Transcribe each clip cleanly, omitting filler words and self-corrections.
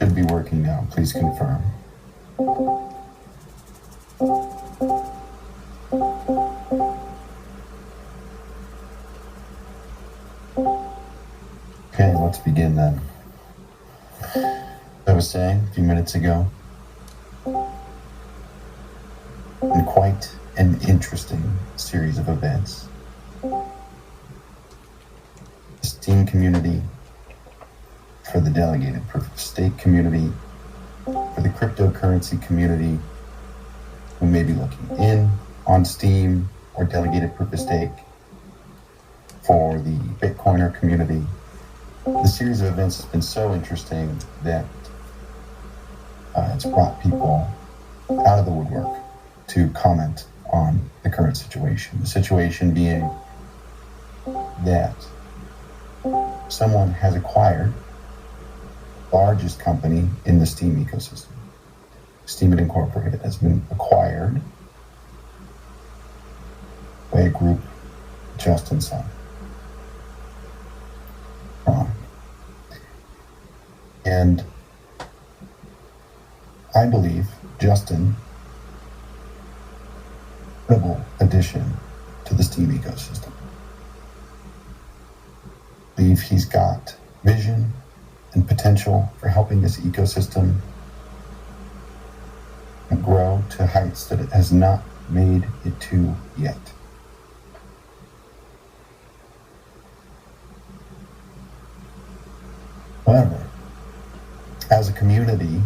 Should be working now. Please confirm. Okay, let's begin then. As I was saying a few minutes ago, in quite an interesting series of events, the Steam community, for the delegated proof of stake community, for the cryptocurrency community who may be looking in on Steam or delegated proof of stake, for the Bitcoiner community. The series of events has been so interesting that it's brought people out of the woodwork to comment on the current situation. The situation being that someone has acquired the largest company in the Steam ecosystem. Steemit Incorporated has been acquired by a group just inside Tron. And I believe Justin, incredible addition to the Steam ecosystem. I believe he's got vision and potential for helping this ecosystem grow to heights that it has not made it to yet. However, as a community,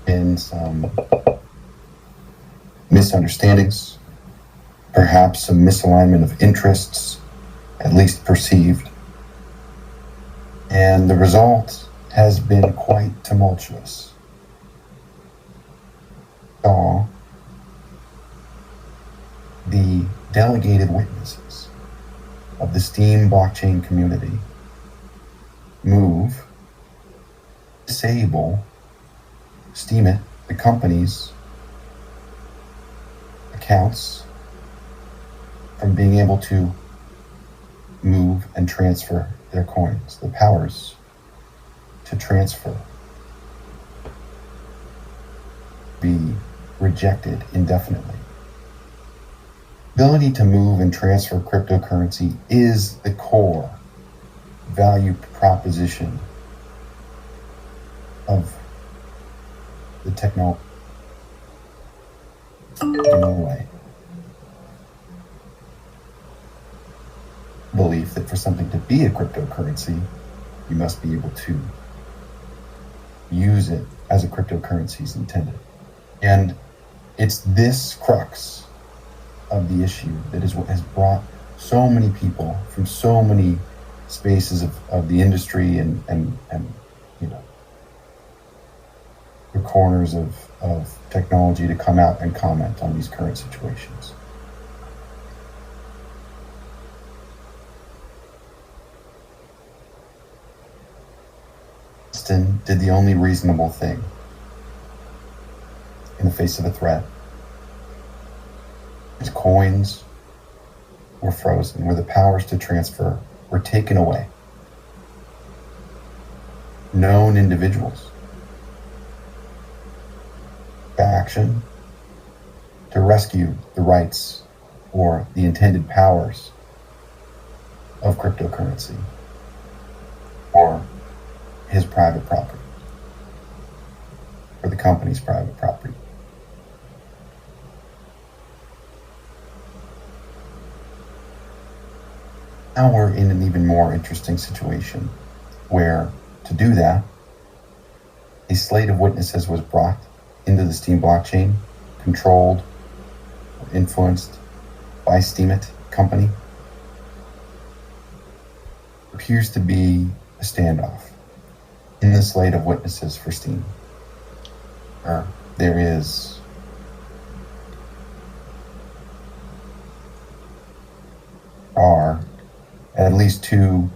in some misunderstandings, perhaps some misalignment of interests, at least perceived, and the result has been quite tumultuous. Saw the delegated witnesses of the Steam blockchain community disable Steemit, the company's accounts, from being able to move and transfer their coins. The powers to transfer be rejected indefinitely. Ability to move and transfer cryptocurrency is the core value proposition of the technology. In a way, belief that for something to be a cryptocurrency, you must be able to use it as a cryptocurrency is intended. And it's this crux of the issue that is what has brought so many people from so many spaces of the industry and you know, the corners of technology to come out and comment on these current situations. Justin did the only reasonable thing in the face of a threat. His coins were frozen, where the powers to transfer were taken away. Known individuals took action to rescue the rights or the intended powers of cryptocurrency or his private property, or the company's private property. Now we're in an even more interesting situation where, to do that, a slate of witnesses was brought into the Steam blockchain, controlled or influenced by Steemit company. It appears to be a standoff in the slate of witnesses for Steam. There is at least two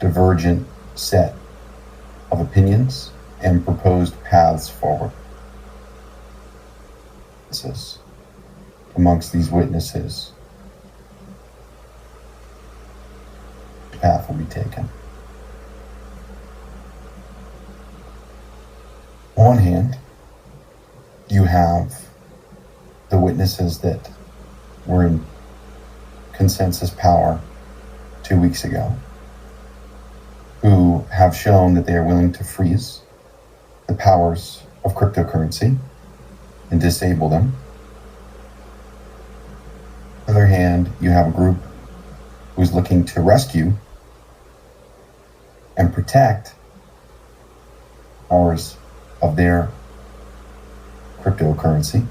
divergent set of opinions and proposed paths forward. Amongst these witnesses, which path will be taken? On one hand, you have the witnesses that were in consensus power 2 weeks ago, who have shown that they are willing to freeze the powers of cryptocurrency and disable them. On the other hand, you have a group who's looking to rescue and protect powers of their cryptocurrency.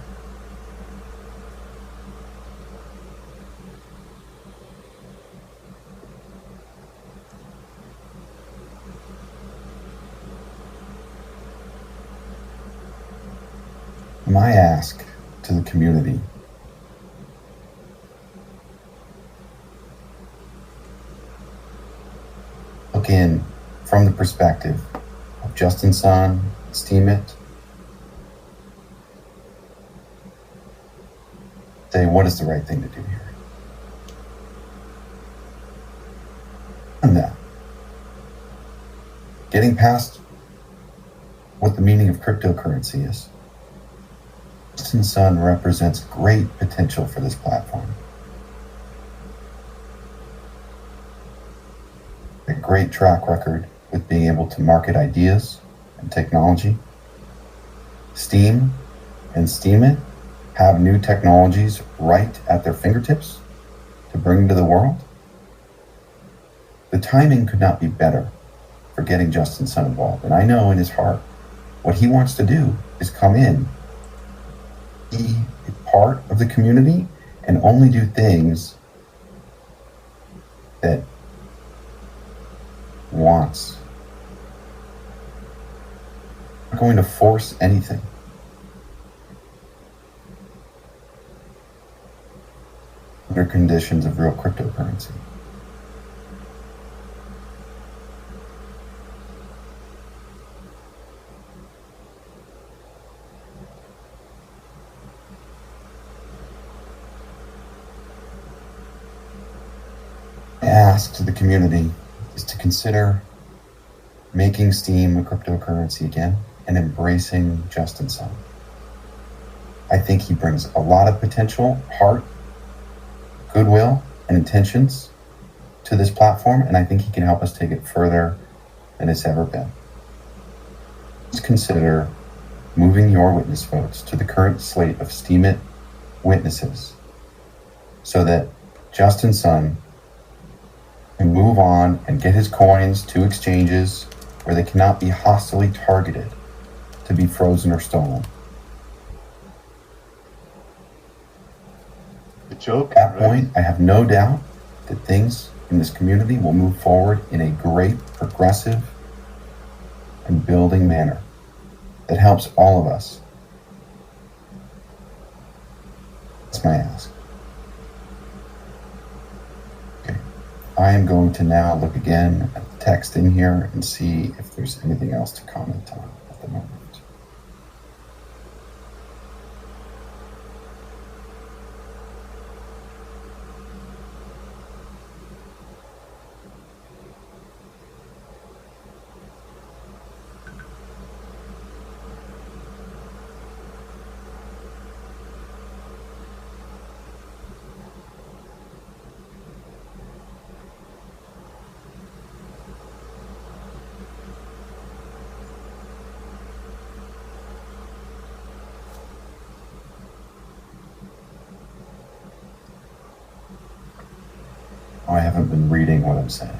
My ask to the community look in from the perspective of Justin Sun, Steemit. Say, what is the right thing to do here? And that, getting past what the meaning of cryptocurrency is, Justin Sun represents great potential for this platform. A great track record with being able to market ideas and technology. Steem and Steemit have new technologies right at their fingertips to bring to the world. The timing could not be better for getting Justin Sun involved. And I know in his heart, what he wants to do is come in, be a part of the community, and only do things that wants. I'm not going to force anything. Under conditions of real cryptocurrency. My ask to the community is to consider making Steem a cryptocurrency again and embracing Justin Sun. I think he brings a lot of potential, heart, goodwill, and intentions to this platform, and I think he can help us take it further than it's ever been. Let's consider moving your witness votes to the current slate of Steemit witnesses so that Justin Sun can move on and get his coins to exchanges where they cannot be hostilely targeted to be frozen or stolen. The joke. At that point, I have no doubt that things in this community will move forward in a great, progressive, and building manner that helps all of us. That's my ask. Okay. I am going to now look again at the text in here and see if there's anything else to comment on at the moment. I haven't been reading what I'm saying.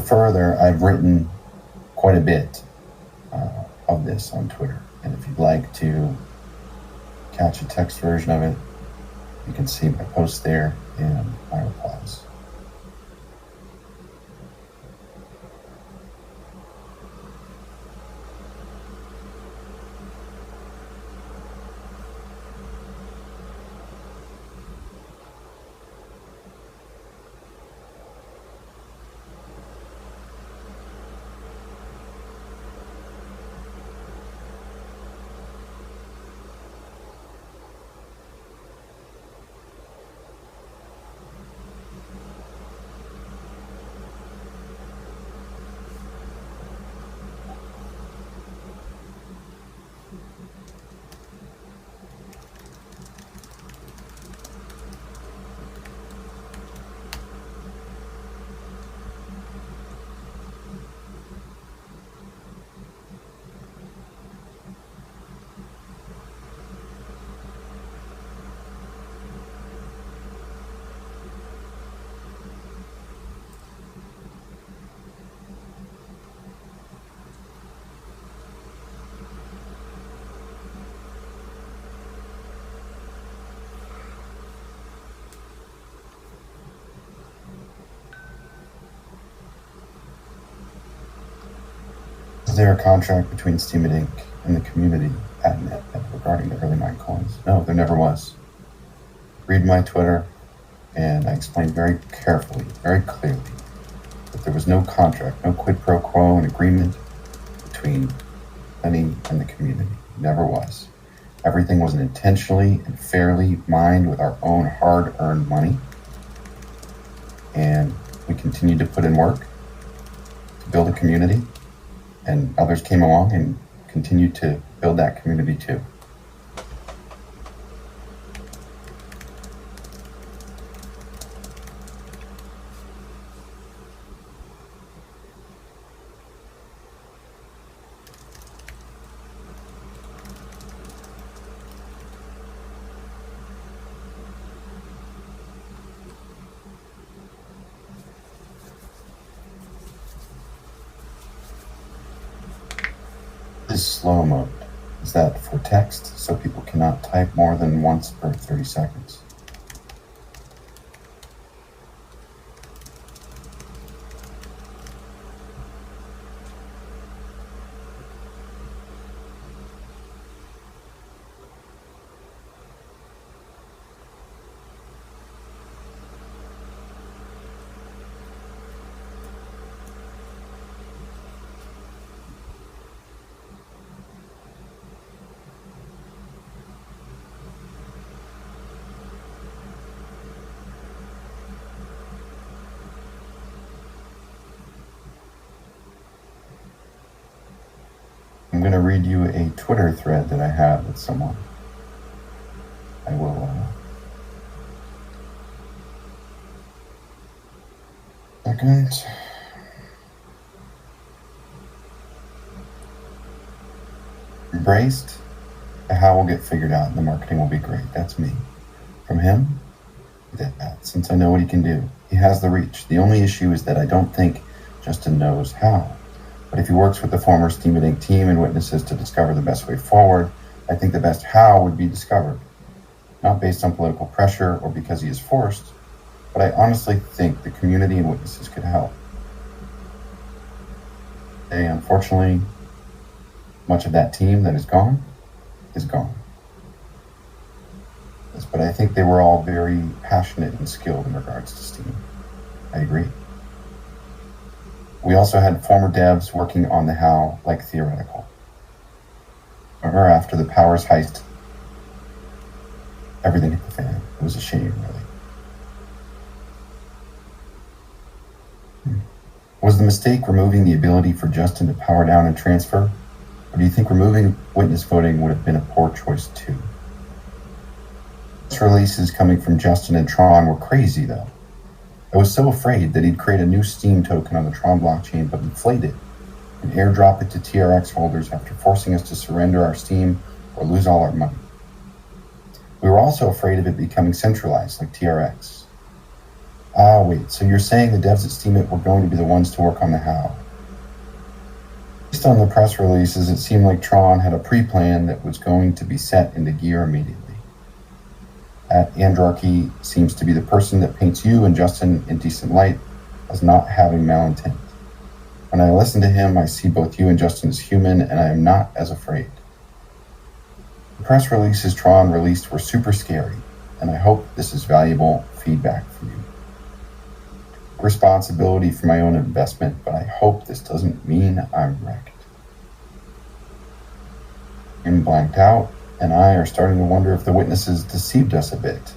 Further, I've written quite a bit of this on Twitter, and if you'd like to catch a text version of it, you can see my posts there and my replies. there a contract between Steemit Inc. and the community at net regarding the early mine coins? No, there never was. Read my Twitter, and I explained very carefully, very clearly, that there was no contract, no quid pro quo, an agreement between Lenny and the community. Never was. Everything was intentionally and fairly mined with our own hard-earned money, and we continued to put in work to build a community, and others came along and continued to build that community too. This slow mode, is that for text, so people cannot type more than once per 30 seconds? I'm going to read you a Twitter thread that I had with someone. I will second. Embraced, the how will get figured out and the marketing will be great. That's me. From him, that since I know what he can do. He has the reach. The only issue is that I don't think Justin knows how. But if he works with the former Steemit Inc. team and witnesses to discover the best way forward, I think the best how would be discovered. Not based on political pressure or because he is forced, but I honestly think the community and witnesses could help. Today, unfortunately, much of that team that is gone is gone. Yes, but I think they were all very passionate and skilled in regards to Steam. I agree. We also had former devs working on the how, like theoretical. However, after the Powers heist, everything hit the fan. It was a shame, really. Was the mistake removing the ability for Justin to power down and transfer? Or do you think removing witness voting would have been a poor choice too? Press releases coming from Justin and Tron were crazy though. I was so afraid that he'd create a new Steem token on the Tron blockchain but inflate it and airdrop it to TRX holders after forcing us to surrender our Steem or lose all our money. We were also afraid of it becoming centralized like TRX. Ah, wait, so you're saying the devs at Steemit were going to be the ones to work on the how? Based on the press releases, it seemed like Tron had a pre-plan that was going to be set into gear immediately. At Andrarchy seems to be the person that paints you and Justin in decent light as not having malintent. When I listen to him, I see both you and Justin as human, and I am not as afraid. The press releases Tron released were super scary, and I hope this is valuable feedback for you. Responsibility for my own investment, but I hope this doesn't mean I'm wrecked. I'm blanked out, and I are starting to wonder if the witnesses deceived us a bit.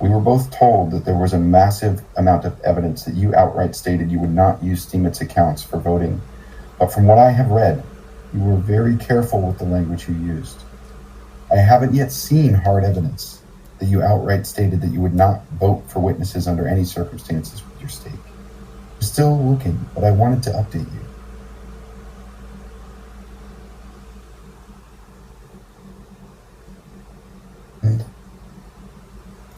We were both told that there was a massive amount of evidence that you outright stated you would not use Steemit's accounts for voting, but from what I have read, you were very careful with the language you used. I haven't yet seen hard evidence that you outright stated that you would not vote for witnesses under any circumstances with your stake. I'm still looking, but I wanted to update you. And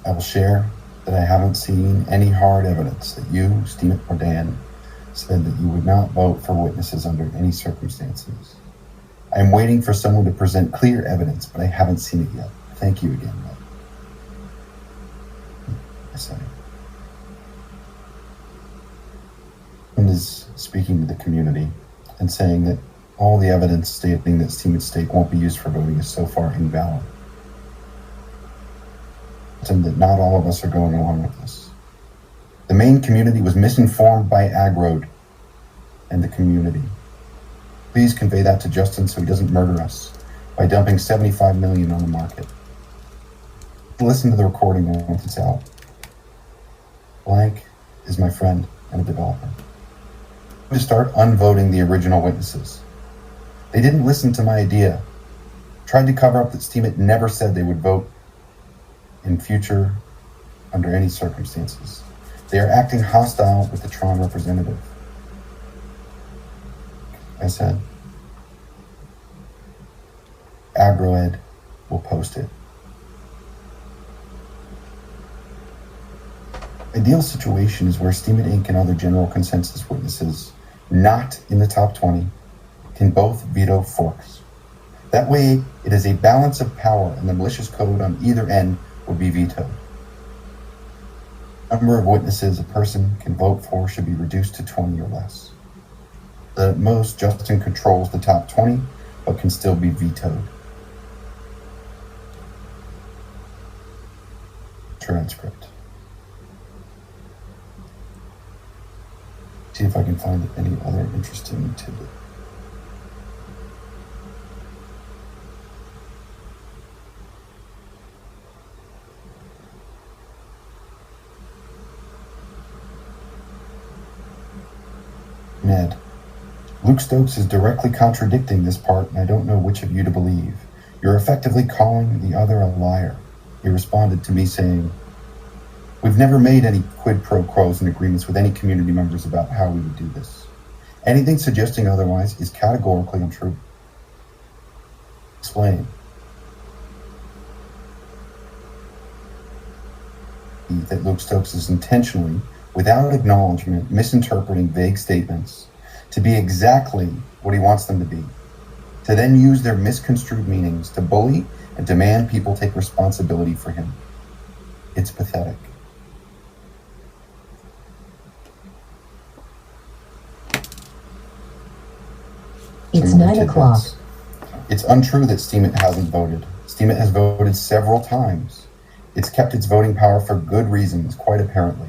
I will share that I haven't seen any hard evidence that you, Steemit, or Dan said that you would not vote for witnesses under any circumstances. I am waiting for someone to present clear evidence, but I haven't seen it yet. Thank you again, Mike. I say. And is speaking to the community. and saying that all the evidence stating that Steemit's stake won't be used for voting is so far invalid. And that not all of us are going along with this. The main community was misinformed by Agrode and the community. Please convey that to Justin so he doesn't murder us by dumping $75 million on the market. Listen to the recording once it's out. Blank is my friend and a developer. To start unvoting the original witnesses. They didn't listen to my idea. Tried to cover up that Steemit never said they would vote in future under any circumstances. They are acting hostile with the Tron representative. I said, AgroEd will post it. Ideal situation is where Steemit Inc. and other general consensus witnesses, not in the top 20, can both veto forks. That way, it is a balance of power, and the malicious code on either end will be vetoed. The number of witnesses a person can vote for should be reduced to 20 or less. At most, Justin controls the top 20, but can still be vetoed. Transcript. See if I can find any other interesting tidbit. Ned. Luke Stokes is directly contradicting this part, and I don't know which of you to believe. You're effectively calling the other a liar. He responded to me saying, we've never made any quid pro quos and agreements with any community members about how we would do this. Anything suggesting otherwise is categorically untrue. Explain. That Luke Stokes is intentionally, without acknowledgement, misinterpreting vague statements to be exactly what he wants them to be, to then use their misconstrued meanings to bully and demand people take responsibility for him. It's pathetic. It's 9 o'clock. It's untrue that Steemit hasn't voted. Steemit has voted several times. It's kept its voting power for good reasons, quite apparently.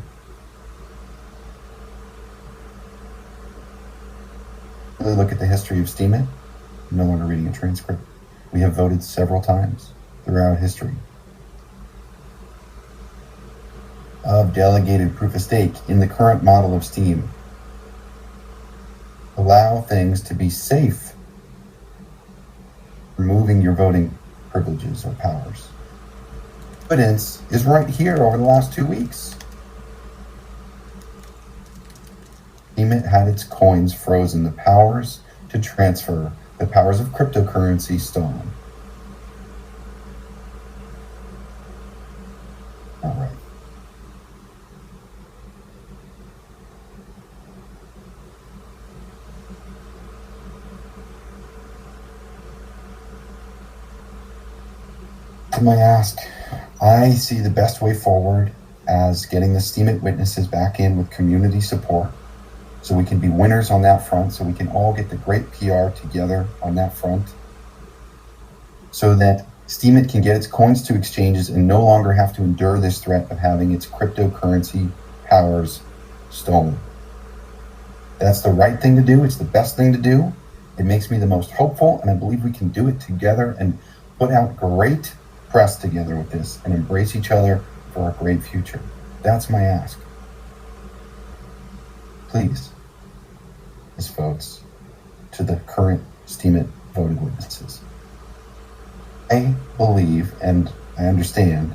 Really look at the history of Steemit. I'm no longer reading a transcript. We have voted several times throughout history of delegated proof of stake in the current model of Steam. Allow things to be safe, removing your voting privileges or powers. Evidence is right here over the last 2 weeks. Steemit had its coins frozen, the powers to transfer, the powers of cryptocurrency stolen. All right. My ask, I see the best way forward as getting the Steemit witnesses back in with community support so we can be winners on that front, so we can all get the great PR together on that front, so that Steemit can get its coins to exchanges and no longer have to endure this threat of having its cryptocurrency powers stolen. That's the right thing to do. It's the best thing to do. It makes me the most hopeful, and I believe we can do it together and put out great press together with this and embrace each other for a great future. That's my ask. Please, as votes to the current Steemit voting witnesses. I believe and I understand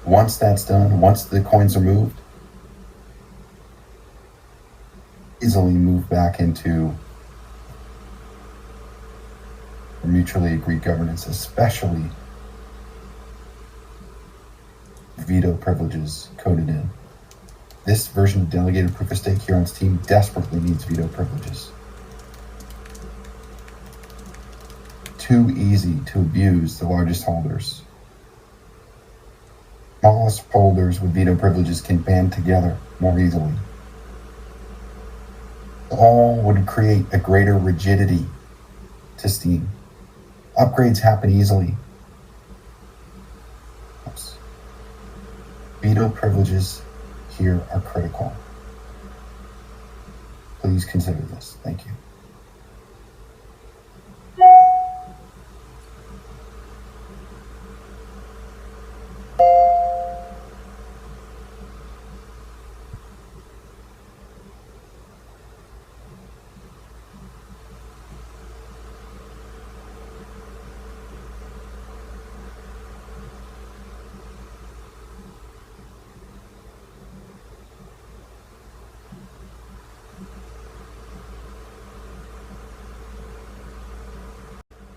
once that's done, once the coins are moved, easily move back into mutually agreed governance, especially veto privileges coded in. This version of delegated proof of stake here on Steam desperately needs veto privileges. Too easy to abuse the largest holders. Smallest holders with veto privileges can band together more easily. All would create a greater rigidity to Steam. Upgrades happen easily. Veto privileges here are critical. Please consider this. Thank you.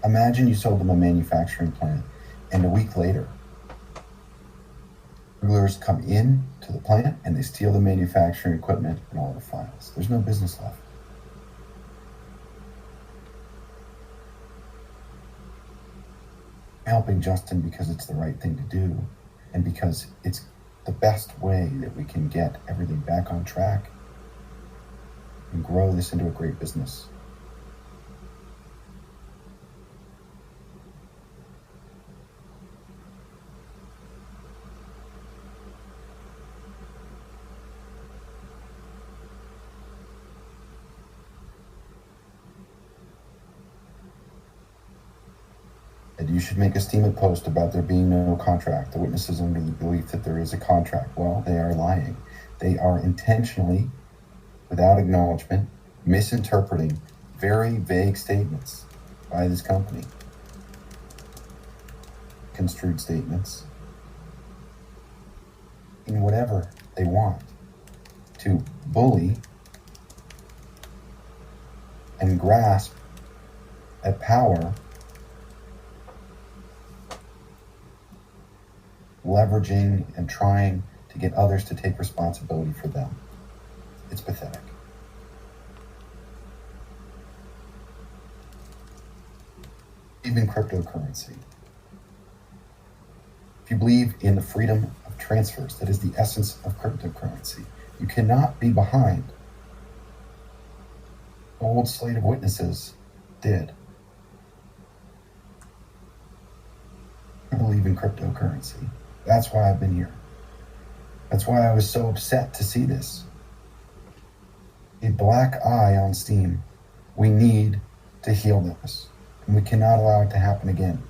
Imagine you sold them a manufacturing plant, and a week later, burglars come in to the plant and they steal the manufacturing equipment and all the files. There's no business left. I'm helping Justin because it's the right thing to do, and because it's the best way that we can get everything back on track and grow this into a great business. You should make a Steemit post about there being no contract. The witnesses under the belief that there is a contract. Well, they are lying. They are intentionally, without acknowledgement, misinterpreting very vague statements by this company. Construed statements in whatever they want to bully and grasp at power, leveraging and trying to get others to take responsibility for them. It's pathetic. Even cryptocurrency. If you believe in the freedom of transfers, that is the essence of cryptocurrency, you cannot be behind. The old slate of witnesses did. I believe in cryptocurrency. That's why I've been here. That's why I was so upset to see this. A black eye on Steam. We need to heal this, and we cannot allow it to happen again.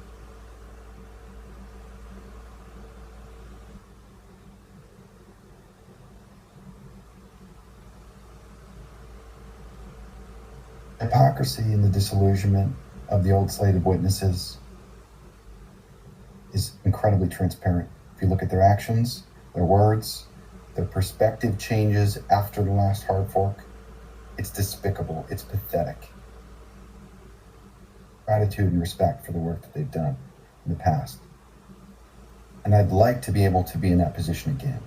Hypocrisy and the disillusionment of the old slate of witnesses is incredibly transparent. If you look at their actions, their words, their perspective changes after the last hard fork, it's despicable, it's pathetic. Gratitude and respect for the work that they've done in the past. And I'd like to be able to be in that position again.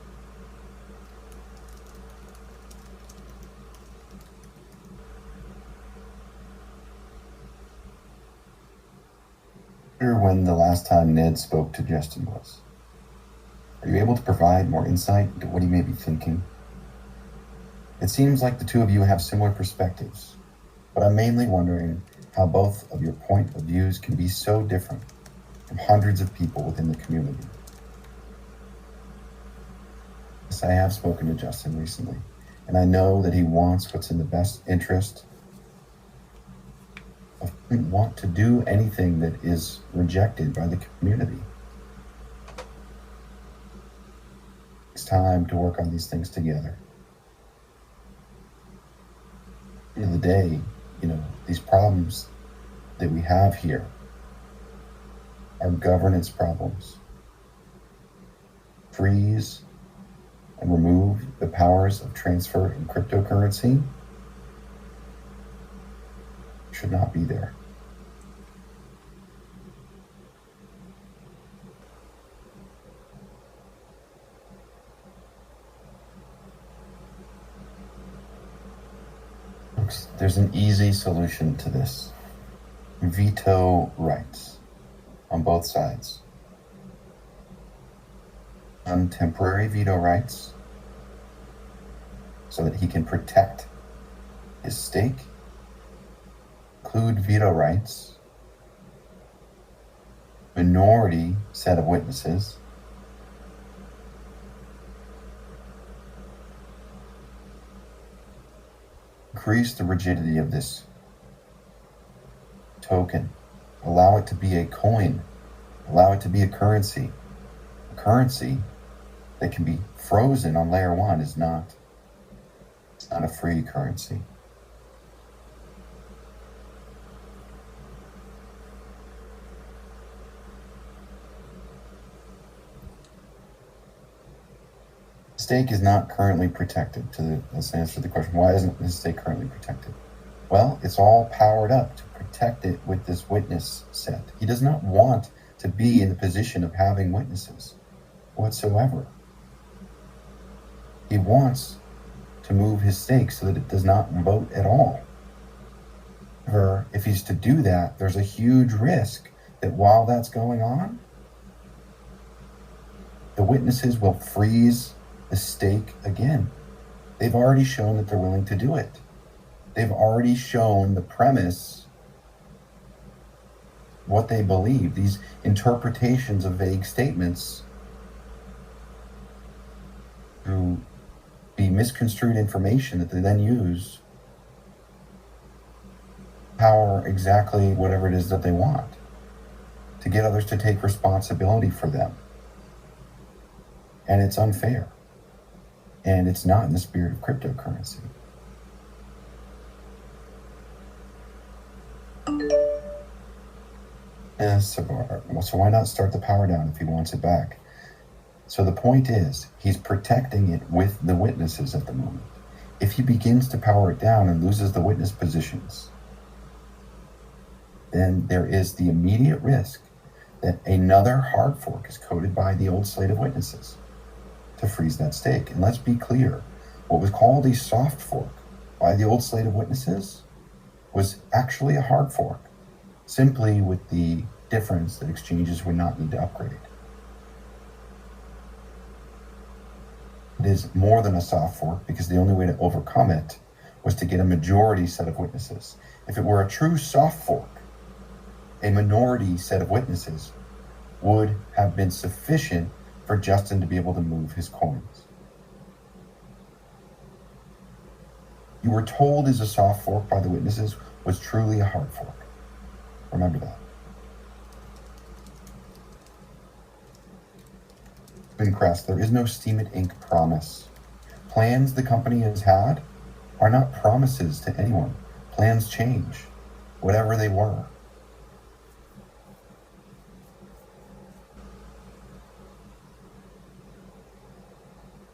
I wonder when the last time Ned spoke to Justin was. Are you able to provide more insight into what he may be thinking? It seems like the two of you have similar perspectives, but I'm mainly wondering how both of your point of views can be so different from hundreds of people within the community. Yes, I have spoken to Justin recently, and I know that he wants what's in the best interest. He doesn't want to do anything that is rejected by the community. It's time to work on these things together. At the end of the day, these problems that we have here are governance problems. Freeze and remove the powers of transfer in cryptocurrency should not be there. There's an easy solution to this. Veto rights on both sides. On temporary veto rights so that he can protect his stake, include veto rights, minority set of witnesses, increase the rigidity of this token, allow it to be a coin, allow it to be a currency. A currency that can be frozen on layer 1 is not a free currency. Stake is not currently protected. Let's answer the question, why isn't this stake currently protected? Well, it's all powered up to protect it with this witness set. He does not want to be in the position of having witnesses whatsoever. He wants to move his stake so that it does not vote at all. However, if he's to do that, there's a huge risk that while that's going on, the witnesses will freeze the stake again. They've already shown that they're willing to do it. They've already shown the premise, what they believe, these interpretations of vague statements to be misconstrued information that they then use to power exactly whatever it is that they want, to get others to take responsibility for them. And it's unfair. And it's not in the spirit of cryptocurrency. So why not start the power down if he wants it back? So the point is, he's protecting it with the witnesses at the moment. If he begins to power it down and loses the witness positions, then there is the immediate risk that another hard fork is coded by the old slate of witnesses to freeze that stake. And let's be clear, what was called a soft fork by the old slate of witnesses was actually a hard fork, simply with the difference that exchanges would not need to upgrade. It is more than a soft fork because the only way to overcome it was to get a majority set of witnesses. If it were a true soft fork, a minority set of witnesses would have been sufficient for Justin to be able to move his coins. You were told is a soft fork by the witnesses was truly a hard fork. Remember that. Crest, there is no Steemit Inc. promise. Plans the company has had are not promises to anyone. Plans change, whatever they were.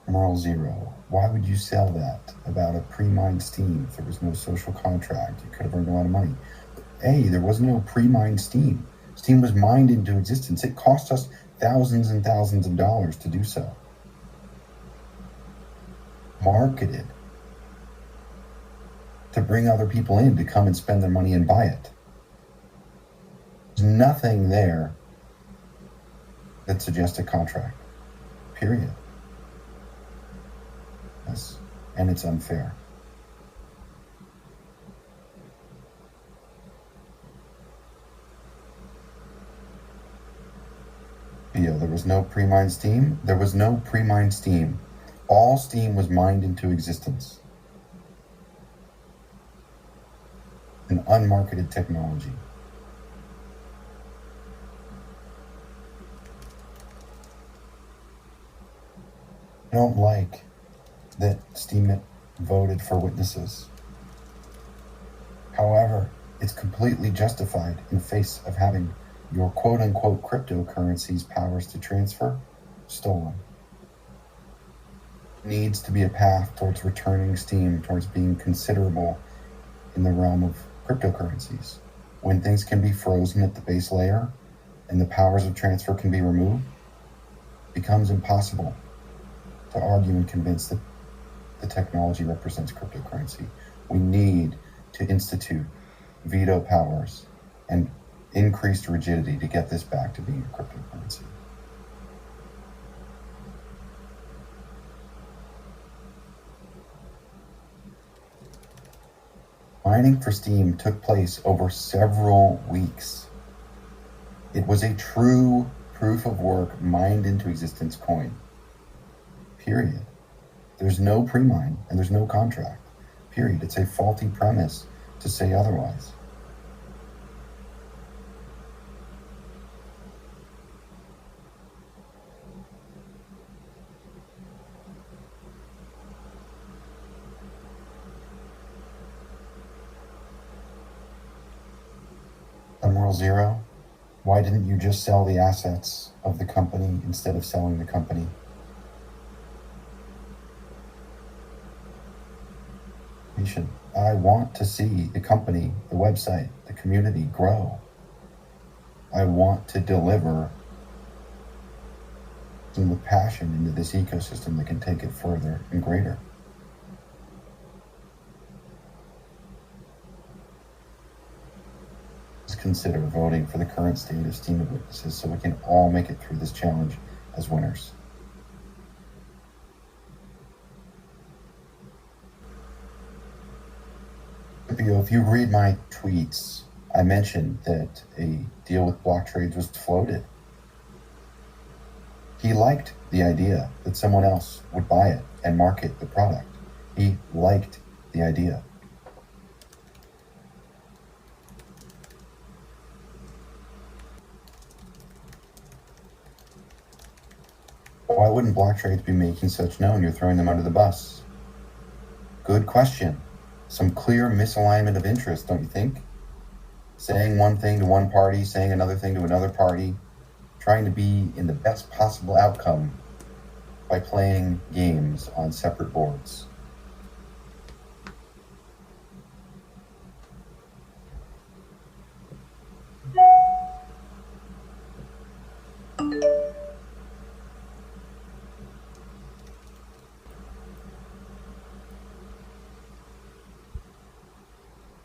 Moral zero. Why would you sell that about a pre-mined Steem if there was no social contract? You could have earned a lot of money. There was no pre-mined Steem. Steem was mined into existence. It cost us thousands and thousands of dollars to do so. Marketed to bring other people in to come and spend their money and buy it. There's nothing there that suggests a contract. Period. Yes. And it's unfair. There was no pre-mined Steem. There was no pre-mined Steem. All Steem was mined into existence. An unmarketed technology. I don't like that Steemit voted for witnesses. However, it's completely justified in face of having your quote-unquote cryptocurrency's powers to transfer stolen. Needs to be a path towards returning Steem, towards being considerable in the realm of cryptocurrencies. When things can be frozen at the base layer and the powers of transfer can be removed, it becomes impossible to argue and convince that the technology represents cryptocurrency. We need to institute veto powers and increased rigidity to get this back to being a cryptocurrency. mining for Steem took place over several weeks. It was a true proof of work mined into existence coin. Period. There's no pre-mine and there's no contract. Period. It's a faulty premise to say otherwise. Emerald Zero, why didn't you just sell the assets of the company instead of selling the company? I want to see the company, the website, the community grow. I want to deliver some with passion into this ecosystem that can take it further and greater. Just consider voting for the current state of Steemit witnesses so we can all make it through this challenge as winners. If you read my tweets, I mentioned that a deal with block trades was floated. He liked the idea that someone else would buy it and market the product. He liked the idea. Why wouldn't block trades be making such known? You're throwing them under the bus. Good question. Some clear misalignment of interest, don't you think? Saying one thing to one party, saying another thing to another party, trying to be in the best possible outcome by playing games on separate boards.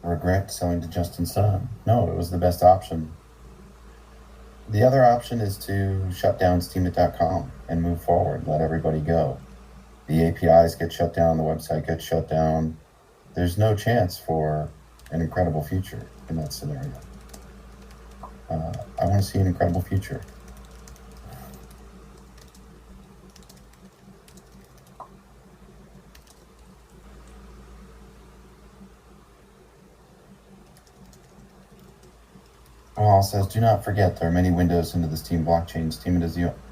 Regret selling to Justin Sun. No, it was the best option. The other option is to shut down Steemit.com and move forward, let everybody go. The APIs get shut down, the website gets shut down. There's no chance for an incredible future in that scenario. I want to see an incredible future. Paul says, do not forget there are many windows into the Steem blockchain. Steemit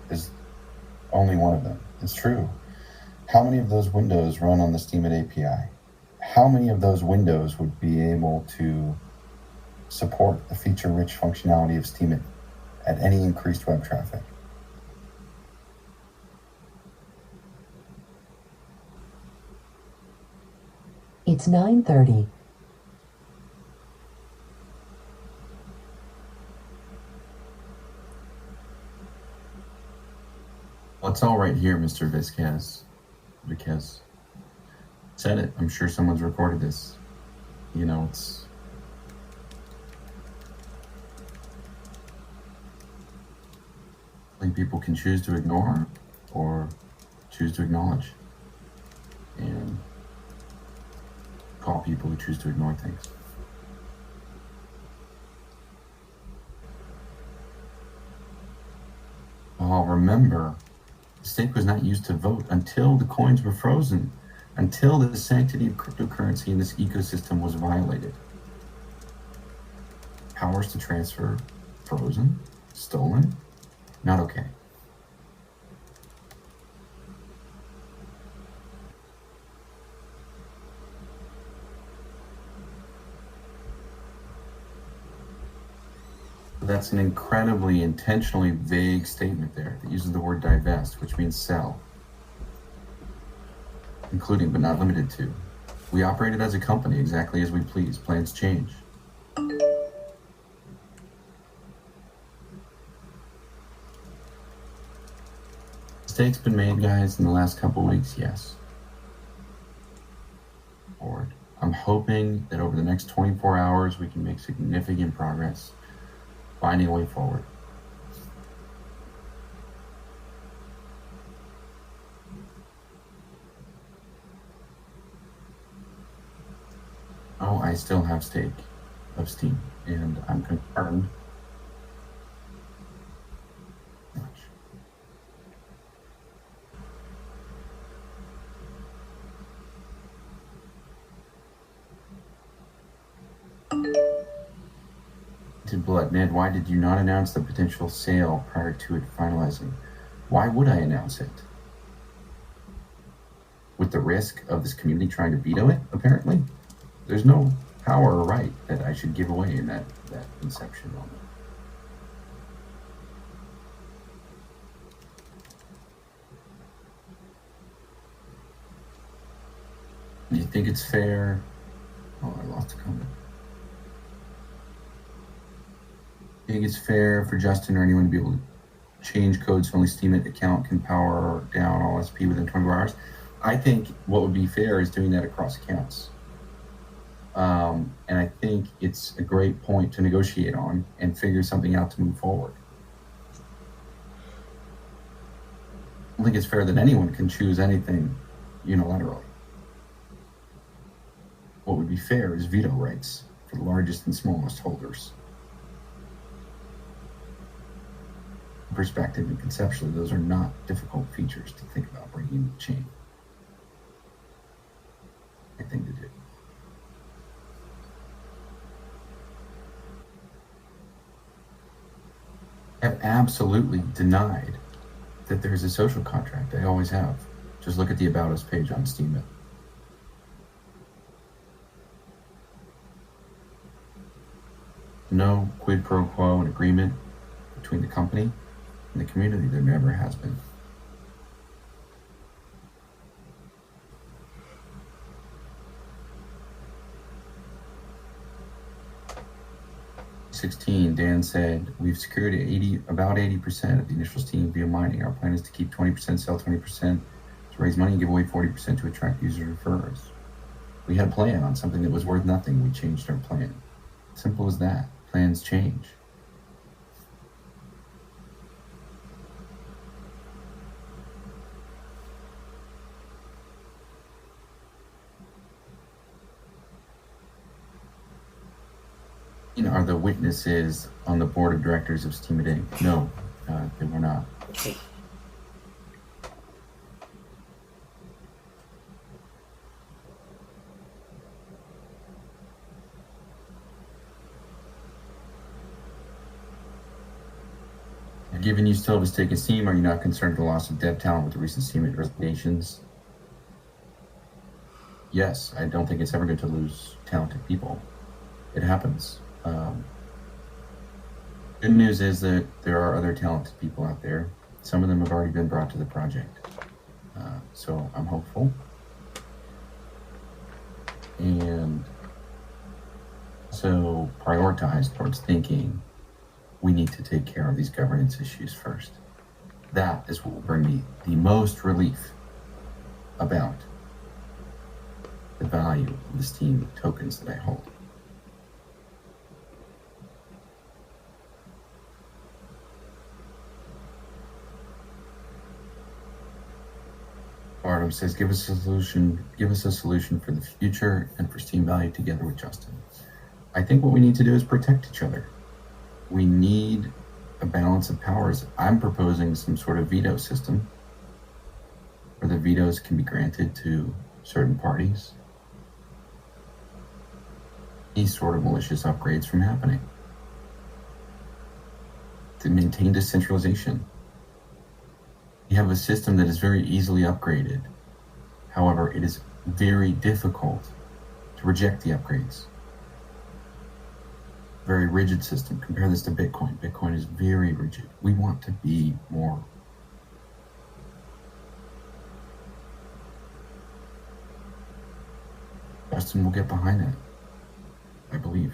is only one of them. It's true. How many of those windows run on the Steemit API? How many of those windows would be able to support the feature-rich functionality of Steemit at any increased web traffic? It's 9:30. Well, it's all right here, Mr. Vizquez. Said it. I'm sure someone's recorded this. You know, it's... people can choose to ignore or choose to acknowledge. And call people who choose to ignore things. Oh, remember, the stake was not used to vote until the coins were frozen, until the sanctity of cryptocurrency in this ecosystem was violated. Powers to transfer frozen, stolen, not okay. That's an incredibly intentionally vague statement there that uses the word divest, which means sell, including but not limited to. We operated as a company exactly as we please. Plans change. Mistakes been made, guys, in the last couple weeks? Yes. Forward. I'm hoping that over the next 24 hours we can make significant progress, finding a way forward. Oh, I still have stake of Steam, and I'm concerned. To Blood, Ned, why did you not announce the potential sale prior to it finalizing? Why would I announce it? With the risk of this community trying to veto it, apparently? There's no power or right that I should give away in that inception moment. Do you think it's fair? Oh, I lost a comment. Do you think it's fair for Justin or anyone to be able to change codes so only Steemit account can power down all SP within 24 hours? I think what would be fair is doing that across accounts. And I think it's a great point to negotiate on and figure something out to move forward. I don't think it's fair that anyone can choose anything unilaterally. What would be fair is veto rights for the largest and smallest holders. Perspective and conceptually, those are not difficult features to think about bringing the chain. I think to do. Have absolutely denied that there's a social contract. I always have. Just look at the About Us page on Steemit. No quid pro quo and agreement between the company and the community. There never has been. Dan said, we've secured about 80% of the initial Steam via mining. Our plan is to keep 20%, sell 20%, to raise money and give away 40% to attract user referrers. We had a plan on something that was worth nothing. We changed our plan. Simple as that. Plans change. Are the witnesses on the board of directors of Steemit Inc.? No, they were not. Given you still have a stake in Steam, are you not concerned with the loss of dev talent with the recent Steemit resignations? Yes, I don't think it's ever good to lose talented people. It happens. Good news is that there are other talented people out there. Some of them have already been brought to the project. So I'm hopeful. And so prioritize towards thinking we need to take care of these governance issues first. That is what will bring me the most relief about the value of the Steam tokens that I hold. Barnum says, give us a solution for the future and for Steam value together with Justin. I think what we need to do is protect each other. We need a balance of powers. I'm proposing some sort of veto system where the vetoes can be granted to certain parties. These sort of malicious upgrades from happening. To maintain decentralization. You have a system that is very easily upgraded. However, it is very difficult to reject the upgrades. Very rigid system. Compare this to Bitcoin. Bitcoin is very rigid. We want to be more. Justin will get behind that, I believe.